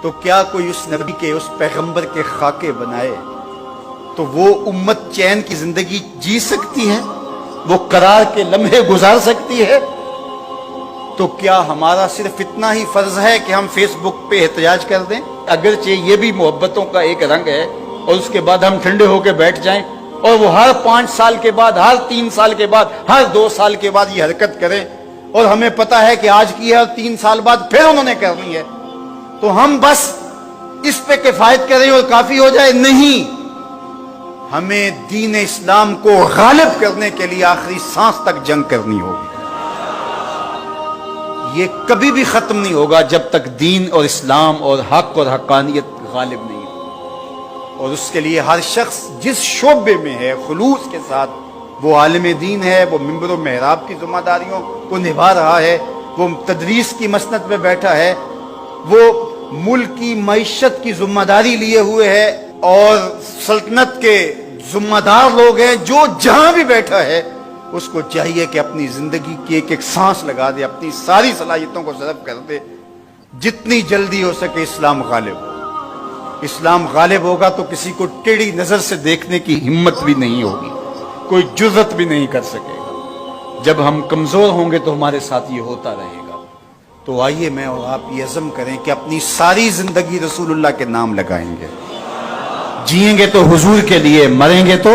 تو کیا کوئی اس نبی کے اس پیغمبر کے خاکے بنائے تو وہ امت چین کی زندگی جی سکتی ہے؟ وہ قرار کے لمحے گزار سکتی ہے؟ تو کیا ہمارا صرف اتنا ہی فرض ہے کہ ہم فیس بک پہ احتجاج کر دیں؟ اگرچہ یہ بھی محبتوں کا ایک رنگ ہے، اور اس کے بعد ہم ٹھنڈے ہو کے بیٹھ جائیں اور وہ ہر 5 سال کے بعد، ہر 3 سال کے بعد، ہر 2 سال کے بعد یہ حرکت کریں، اور ہمیں پتا ہے کہ آج کی ہے اور 3 سال بعد پھر انہوں نے کرنی ہے، تو ہم بس اس پہ کفایت کریں اور کافی ہو جائے؟ نہیں، ہمیں دین اسلام کو غالب کرنے کے لیے آخری سانس تک جنگ کرنی ہوگی۔ یہ کبھی بھی ختم نہیں ہوگا جب تک دین اور اسلام اور حق اور حقانیت غالب نہیں ہو، اور اس کے لیے ہر شخص جس شعبے میں ہے خلوص کے ساتھ، وہ عالم دین ہے، وہ منبر و محراب کی ذمہ داریوں کو نبھا رہا ہے، وہ تدریس کی مسند پہ بیٹھا ہے، وہ ملک کی معیشت کی ذمہ داری لیے ہوئے ہے، اور سلطنت کے ذمہ دار لوگ ہیں، جو جہاں بھی بیٹھا ہے اس کو چاہیے کہ اپنی زندگی کی ایک ایک سانس لگا دے، اپنی ساری صلاحیتوں کو صرف کر دے، جتنی جلدی ہو سکے اسلام غالب ہو۔ اسلام غالب ہوگا تو کسی کو ٹیڑھی نظر سے دیکھنے کی ہمت بھی نہیں ہوگی، کوئی جرأت بھی نہیں کر سکے گا۔ جب ہم کمزور ہوں گے تو ہمارے ساتھ یہ ہوتا رہے گا۔ تو آئیے میں اور آپ یہ عزم کریں کہ اپنی ساری زندگی رسول اللہ کے نام لگائیں گے، جئیں گے تو حضور کے لیے، مریں گے تو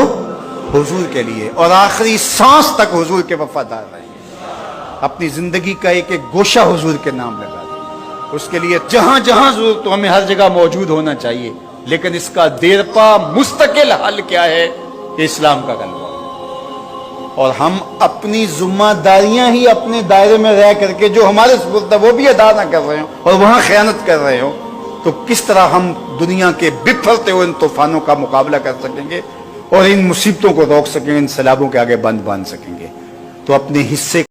حضور کے لیے، اور آخری سانس تک حضور کے وفادار رہیں گے۔ اپنی زندگی کا ایک ایک گوشہ حضور کے نام لگا دیں۔ اس کے لیے جہاں جہاں ضرورت تو ہمیں ہر جگہ موجود ہونا چاہیے، لیکن اس کا دیرپا مستقل حل کیا ہے کہ اسلام کا غلبہ ہو، اور ہم اپنی ذمہ داریاں ہی اپنے دائرے میں رہ کر کے جو ہمارے سپرد ہے وہ بھی ادا نہ کر رہے ہوں اور وہاں خیانت کر رہے ہوں، تو کس طرح ہم دنیا کے بکھرتے ہوئے ان طوفانوں کا مقابلہ کر سکیں گے اور ان مصیبتوں کو روک سکیں گے، ان سیلابوں کے آگے بند باندھ سکیں گے؟ تو اپنے حصے